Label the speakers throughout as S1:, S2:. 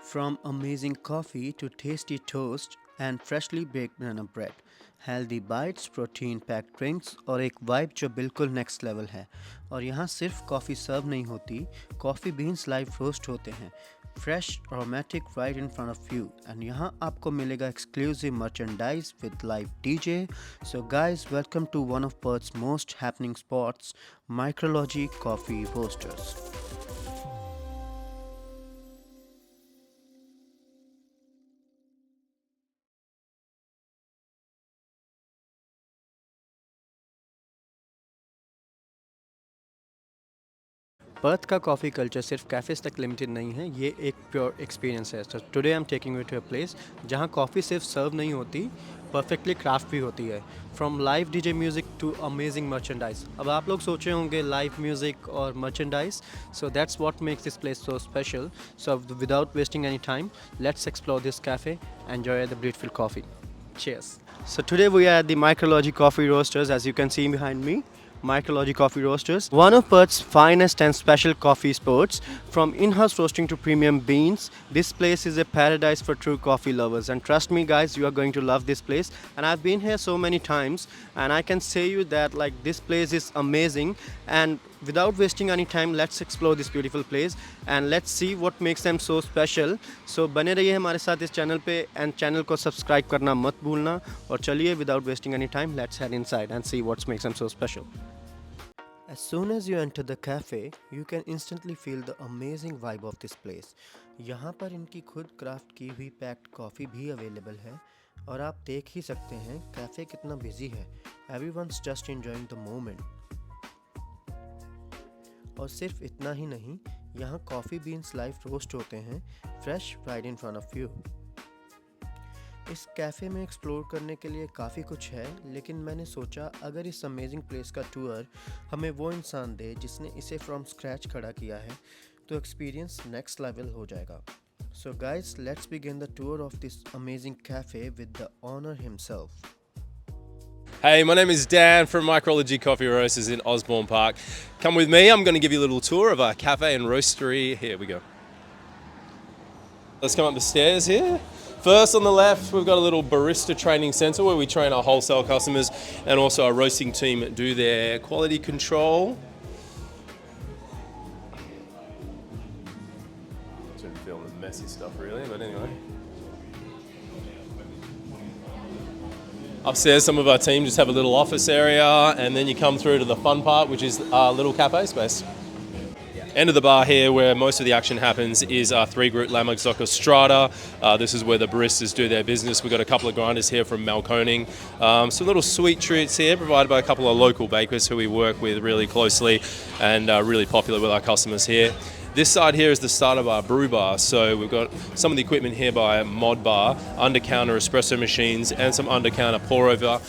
S1: From amazing coffee to tasty toast and freshly baked banana bread, healthy bytes, protein packed drinks और एक vibe जो बिल्कुल next level है। और यहाँ सिर्फ कॉफ़ी सर्व नहीं होती, कॉफ़ी बीन्स लाइव रोस्ट होते हैं, fresh aromatic right in front of you, and यहाँ आपको मिलेगा exclusive merchandise with live DJ. So guys, welcome to one of Perth's most happening spots, Micrology Coffee Roasters. Perth का coffee culture सिर्फ cafes तक limited नहीं है, ये एक प्योर एक्सपीरियंस है। So today I am taking you to a place जहाँ coffee सिर्फ सर्व नहीं होती, परफेक्टली क्राफ्ट भी होती है। From live DJ music to amazing merchandise. अब आप लोग सोचे होंगे लाइव म्यूज़िक और merchandise, so that's what makes this place so special. So without wasting any time, let's explore this cafe, enjoy the beautiful coffee. Cheers. So today we are at the Micrology Coffee Roasters, as you can see behind me. Micrology Coffee Roasters, one of Perth's finest and special coffee spots. From in-house roasting to premium beans, this place is a paradise for true coffee lovers. And trust me guys, you are going to love this place. And I've been here so many times, and I can say you that like this place is amazing. And without wasting any time, let's explore this beautiful place and let's see what makes them so special. So बने रहिए हमारे साथ इस channel पे, and channel को subscribe करना मत भूलना। और चलिए, without wasting any time, let's head inside and see what makes them so special. As soon as you enter the cafe, you can instantly feel the amazing vibe of this place. यहाँ पर इनकी खुद craft की हुई packed coffee भी available है, और आप देख ही सकते हैं कैफ़े कितना बिजी है। Everyone's just enjoying the moment. और सिर्फ इतना ही नहीं, यहाँ कॉफ़ी बीन्स लाइव रोस्ट होते हैं, fresh right in front of you. इस कैफ़े में एक्सप्लोर करने के लिए काफ़ी कुछ है, लेकिन मैंने सोचा अगर इस अमेजिंग प्लेस का टूर हमें वो इंसान दे जिसने इसे फ्रॉम स्क्रैच खड़ा किया है, तो एक्सपीरियंस नेक्स्ट लेवल हो जाएगा। So guys, let's begin the tour of this amazing cafe with the owner himself.
S2: Hey, my name is Dan from Micrology Coffee Roasters in Osborne Park. Come with me, I'm going to give you a little tour of our cafe and roastery. Here we go. Let's come up the stairs here. First on the left, we've got a little barista training centre where we train our wholesale customers, and also our roasting team do their quality control. Shouldn't film the messy stuff really, but anyway. Upstairs, some of our team just have a little office area, and then you come through to the fun part, which is our little cafe space. End of the bar here, where most of the action happens, is our 3-group Lamazocca Strata. This is where the baristas do their business. We've got a couple of grinders here from Malconing. Some little sweet treats here provided by a couple of local bakers who we work with really closely, and really popular with our customers here. This side here is the start of our brew bar. So we've got some of the equipment here by Mod Bar, under-counter espresso machines, and some under-counter pour-over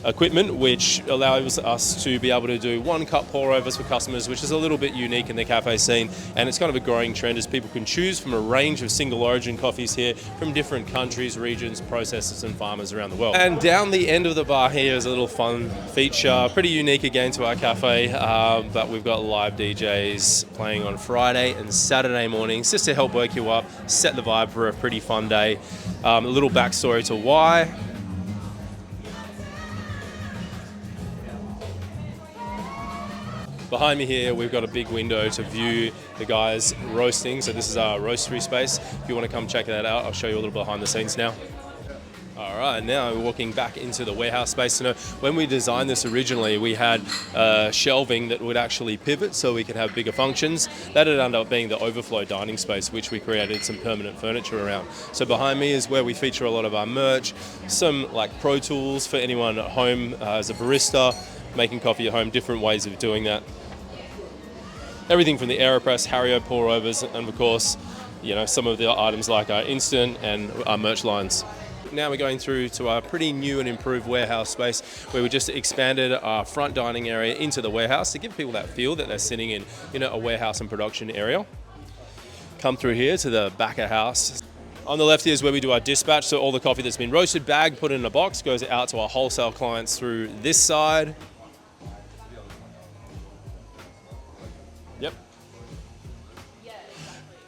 S2: equipment, which allows us to be able to do 1-cup pour-overs for customers, which is a little bit unique in the cafe scene, and it's kind of a growing trend as people can choose from a range of single origin coffees here from different countries, regions, processors and farmers around the world. And down the end of the bar here is a little fun feature, pretty unique again to our cafe, but we've got live DJs playing on Friday and Saturday mornings just to help wake you up, set the vibe for a pretty fun day. A little backstory to why. Behind me here, we've got a big window to view the guys roasting. So this is our roastery space. If you want to come check that out, I'll show you a little behind the scenes now. All right, now we're walking back into the warehouse space. So when we designed this originally, we had shelving that would actually pivot so we could have bigger functions. That had ended up being the overflow dining space, which we created some permanent furniture around. So behind me is where we feature a lot of our merch, some like Pro Tools for anyone at home as a barista, making coffee at home, different ways of doing that. Everything from the AeroPress, Hario pour-overs, and of course, some of the items like our instant and our merch lines. Now we're going through to our pretty new and improved warehouse space, where we just expanded our front dining area into the warehouse to give people that feel that they're sitting in, a warehouse and production area. Come through here to the back of house. On the left here is where we do our dispatch, so all the coffee that's been roasted, bagged, put in a box, goes out to our wholesale clients through this side.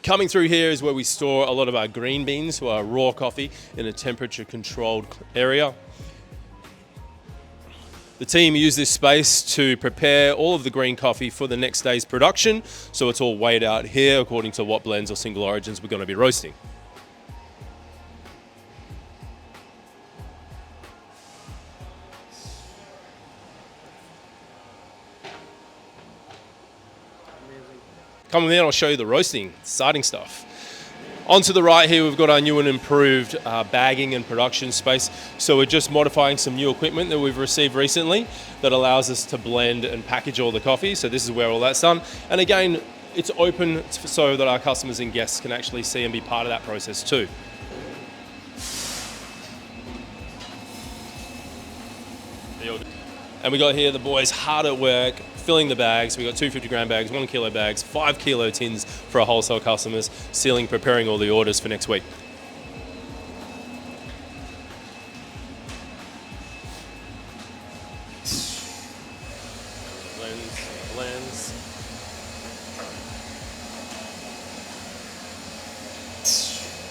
S2: coming through here is where we store a lot of our green beans, or our raw coffee, in a temperature-controlled area. The team use this space to prepare all of the green coffee for the next day's production, so it's all weighed out here according to what blends or single origins we're going to be roasting. Come with me and I'll show you the roasting, exciting stuff. On to the right here, we've got our new and improved bagging and production space. So we're just modifying some new equipment that we've received recently that allows us to blend and package all the coffee. So this is where all that's done. And again, it's open so that our customers and guests can actually see and be part of that process too. And we got here the boys hard at work, filling the bags. We got 250-gram bags, 1 kilo bags, 5 kilo tins for our wholesale customers, sealing, preparing all the orders for next week. Blends.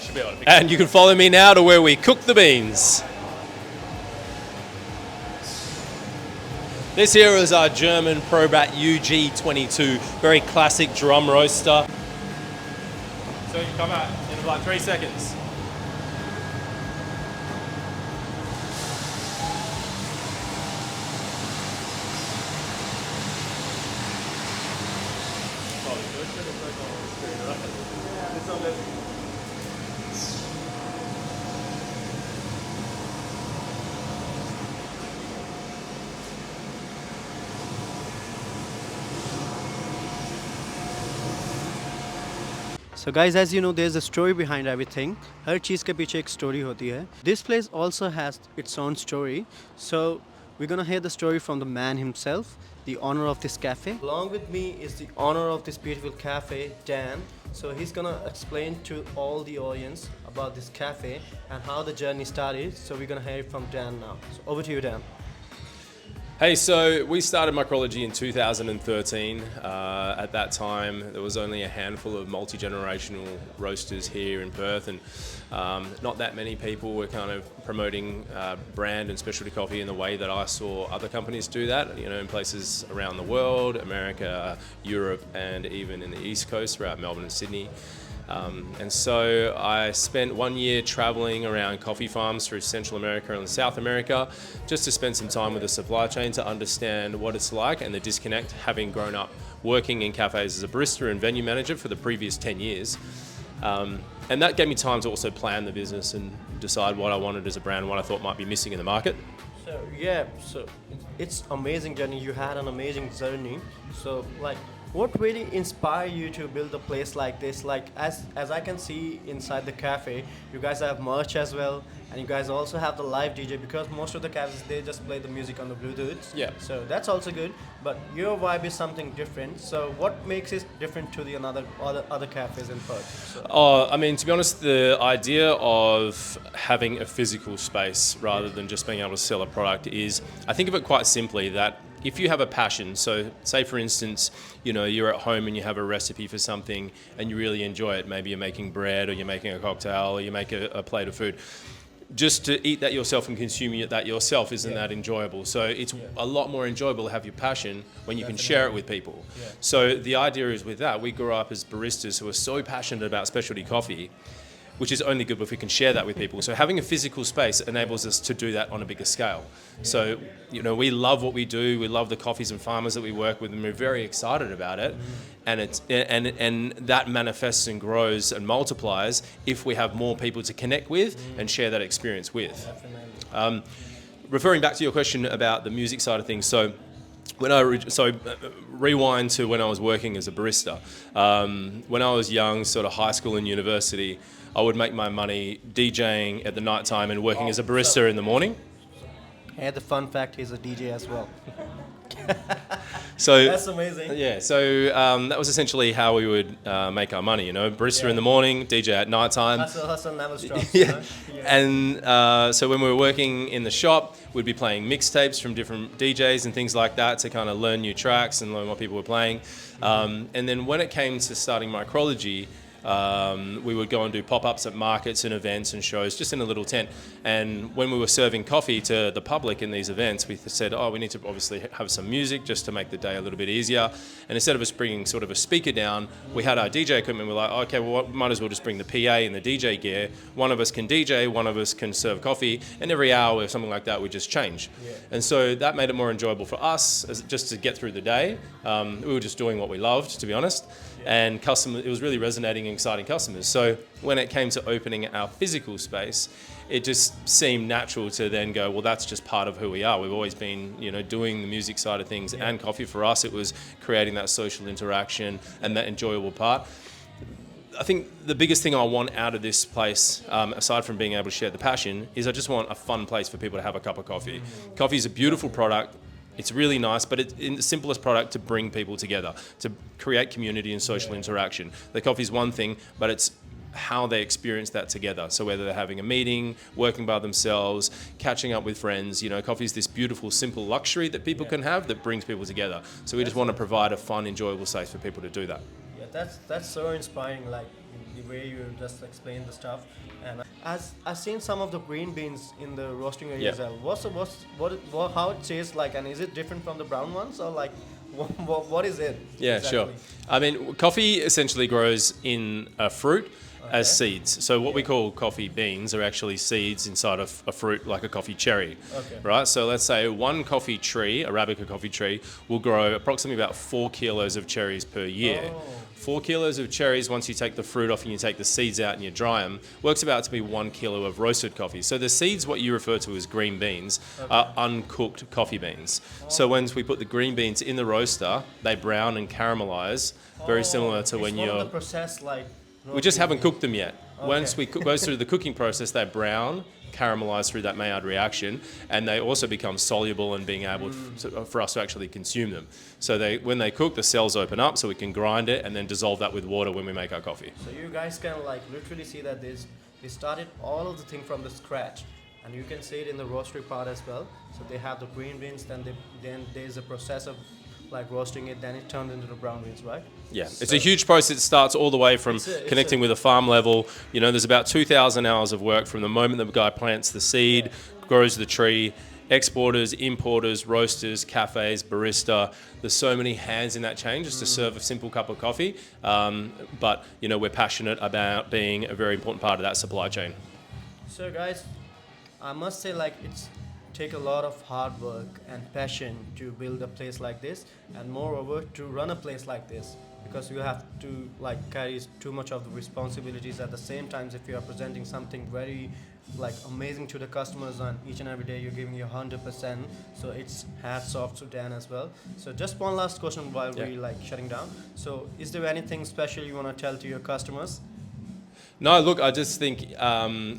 S2: Should be able to pick. And you can follow me now to where we cook the beans. This here is our German Probat UG22, very classic drum roaster. So you come out in about 3 seconds.
S1: So guys, as you know, there's a story behind everything. हर चीज़ के पीछे एक story होती है. This place also has its own story. So we're gonna hear the story from the man himself, the owner of this cafe. Along with me is the owner of this beautiful cafe, Dan. So he's gonna explain to all the audience about this cafe and how the journey started. So we're gonna hear it from Dan now. So over to you, Dan.
S2: Hey, so we started Micrology in 2013. At that time, there was only a handful of multi-generational roasters here in Perth, and not that many people were kind of promoting brand and specialty coffee in the way that I saw other companies do that, you know, in places around the world, America, Europe, and even in the East Coast, throughout Melbourne and Sydney. And so I spent 1 year traveling around coffee farms through Central America and South America just to spend some time with the supply chain to understand what it's like and the disconnect, having grown up working in cafes as a barista and venue manager for the previous 10 years. And that gave me time to also plan the business and decide what I wanted as a brand, what I thought might be missing in the market.
S1: So yeah, so it's amazing journey. You had an amazing journey. So like, what really inspired you to build a place like this? Like as I can see inside the cafe, you guys have merch as well, and you guys also have the live DJ, because most of the cafes they just play the music on the Bluetooth.
S2: Yeah.
S1: So that's also good. But your vibe is something different. So what makes it different to the other cafes in Perth? So.
S2: I mean, to be honest, the idea of having a physical space rather than just being able to sell a product is, I think of it quite simply, that if you have a passion, so say for instance, you know, you're at home and you have a recipe for something and you really enjoy it, maybe you're making bread or you're making a cocktail or you make a plate of food, just to eat that yourself and consume that yourself isn't that enjoyable. So it's a lot more enjoyable to have your passion when you can share it with people. Yeah. So the idea is, with that, we grew up as baristas who are so passionate about specialty coffee, which is only good if we can share that with people. So having a physical space enables us to do that on a bigger scale. So, you know, we love what we do. We love the coffees and farmers that we work with, and we're very excited about it. And it's and that manifests and grows and multiplies if we have more people to connect with and share that experience with. Referring back to your question about the music side of things, so rewind to when I was working as a barista. When I was young, sort of high school and university, I would make my money DJing at the night time and working as a barista in the morning.
S1: And the fun fact, he's a DJ as well.
S2: So
S1: that's amazing.
S2: Yeah, so that was essentially how we would make our money, you know, barista in the morning, DJ at night time.
S1: Hustle never stops.
S2: Yeah. And so when we were working in the shop, we'd be playing mixtapes from different DJs and things like that to kind of learn new tracks and learn what people were playing. And then when it came to starting Micrology, We would go and do pop-ups at markets and events and shows just in a little tent. And when we were serving coffee to the public in these events, we said, oh, we need to obviously have some music just to make the day a little bit easier. And instead of us bringing sort of a speaker down, we had our DJ equipment. We're like, okay, well, might as well just bring the PA and the DJ gear. One of us can DJ, one of us can serve coffee, and every hour or something like that, we just change. Yeah. And so that made it more enjoyable for us, just to get through the day. We were just doing what we loved, to be honest. And it was really resonating and exciting customers. So when it came to opening our physical space, it just seemed natural to then go, well, that's just part of who we are. We've always been, doing the music side of things and coffee. For us, it was creating that social interaction and that enjoyable part. I think the biggest thing I want out of this place, aside from being able to share the passion, is I just want a fun place for people to have a cup of coffee. Coffee is a beautiful product. It's really nice, but it's the simplest product to bring people together, to create community and social interaction. The coffee is one thing, but it's how they experience that together. So whether they're having a meeting, working by themselves, catching up with friends, coffee is this beautiful, simple luxury that people can have that brings people together. So we just want to provide a fun, enjoyable space for people to do that.
S1: Yeah, that's so inspiring, like the way you just explained the stuff. And as I've seen some of the green beans in the roasting area as well. How it tastes like, and is it different from the brown ones, or like what is it?
S2: Yeah, exactly? Sure. I mean, coffee essentially grows in a fruit as seeds. So what we call coffee beans are actually seeds inside of a fruit, like a coffee cherry, right? So let's say one coffee tree, Arabica coffee tree, will grow approximately about 4 kilos of cherries per year. 4 kilos of cherries, once you take the fruit off and you take the seeds out and you dry them, works about to be 1 kilo of roasted coffee. So the seeds, what you refer to as green beans, are uncooked coffee beans. So once we put the green beans in the roaster, they brown and caramelize, very similar to when you're...
S1: the process like...
S2: We just haven't cooked them yet. Once we go through the cooking process, they brown, caramelize through that Maillard reaction, and they also become soluble and being able for us to actually consume them. So when they cook, the cells open up so we can grind it and then dissolve that with water when we make our coffee.
S1: So you guys can like literally see that they started all of the thing from the scratch, and you can see it in the roastery part as well. So they have the green beans, then there's a process of like roasting it, then it turns into the brown beans, right?
S2: Yeah, it's a huge process. It starts all the way from connecting with a farm level. There's about 2,000 hours of work from the moment the guy plants the seed, grows the tree, exporters, importers, roasters, cafes, barista. There's so many hands in that chain just to serve a simple cup of coffee. But we're passionate about being a very important part of that supply chain.
S1: So guys, I must say like it's take a lot of hard work and passion to build a place like this, and moreover to run a place like this, because you have to like carry too much of the responsibilities at the same time. If you are presenting something very like amazing to the customers, and each and every day you're giving your 100%, so it's hats off to Dan as well. So just one last question while we like shutting down. So is there anything special you want to tell to your customers?
S2: No, look, I just think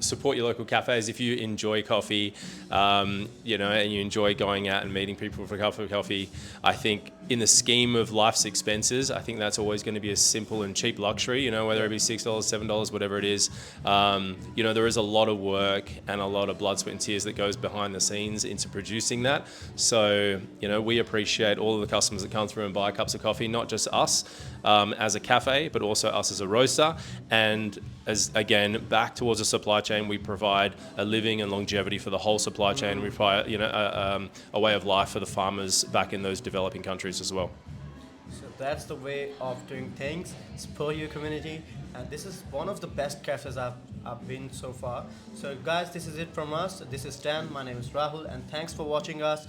S2: support your local cafes. If you enjoy coffee, and you enjoy going out and meeting people for a cup of coffee, I think in the scheme of life's expenses, I think that's always going to be a simple and cheap luxury, whether it be $6, $7, whatever it is. There is a lot of work and a lot of blood, sweat and tears that goes behind the scenes into producing that. So, we appreciate all of the customers that come through and buy cups of coffee, not just us as a cafe, but also us as a roaster. And as, again, back towards the supply chain, we provide a living and longevity for the whole supply chain. We provide, a way of life for the farmers back in those developing countries as well.
S1: So that's the way of doing things. Support your community, and this is one of the best cafes I've been so far. So guys, this is it from us. This is Dan, my name is Rahul, and thanks for watching us.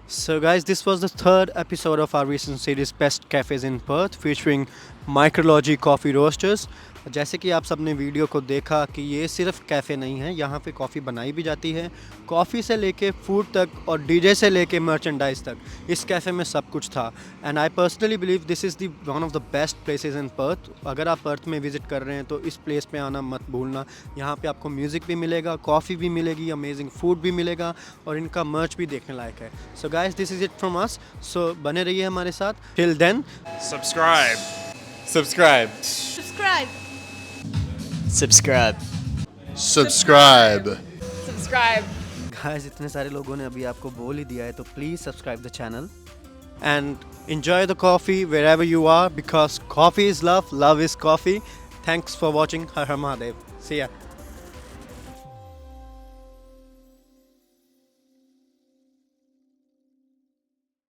S1: So guys, this was the third episode of our recent series Best Cafes in Perth, featuring Micrology Coffee Roasters. जैसे कि आप सब ने video को देखा कि ये सिर्फ कैफ़े नहीं है, यहाँ पे कॉफ़ी बनाई भी जाती है, कॉफ़ी से लेके फूड तक और डीजे से लेके मर्चेंडाइज तक इस कैफ़े में सब कुछ था. And I personally believe this is the one of the best places in Perth. अगर आप पर्थ में विज़िट कर रहे हैं तो इस प्लेस पे आना मत भूलना. यहाँ पे आपको म्यूज़िक भी मिलेगा, कॉफ़ी भी मिलेगी, अमेजिंग फूड भी मिलेगा और इनका मर्च भी देखने लायक है. So guys, this is it from us. So बने रहिए हमारे साथ. Till then,
S2: Subscribe.
S3: Subscribe.
S4: Subscribe.
S3: Subscribe.
S5: Subscribe.
S4: Subscribe.
S1: Guys इतने सारे लोगों ने अभी आपको बोल ही दिया है, तो please subscribe the channel and enjoy the coffee wherever you are, because coffee is love, love is coffee. Thanks for watching. Har Har Mahadev. See ya.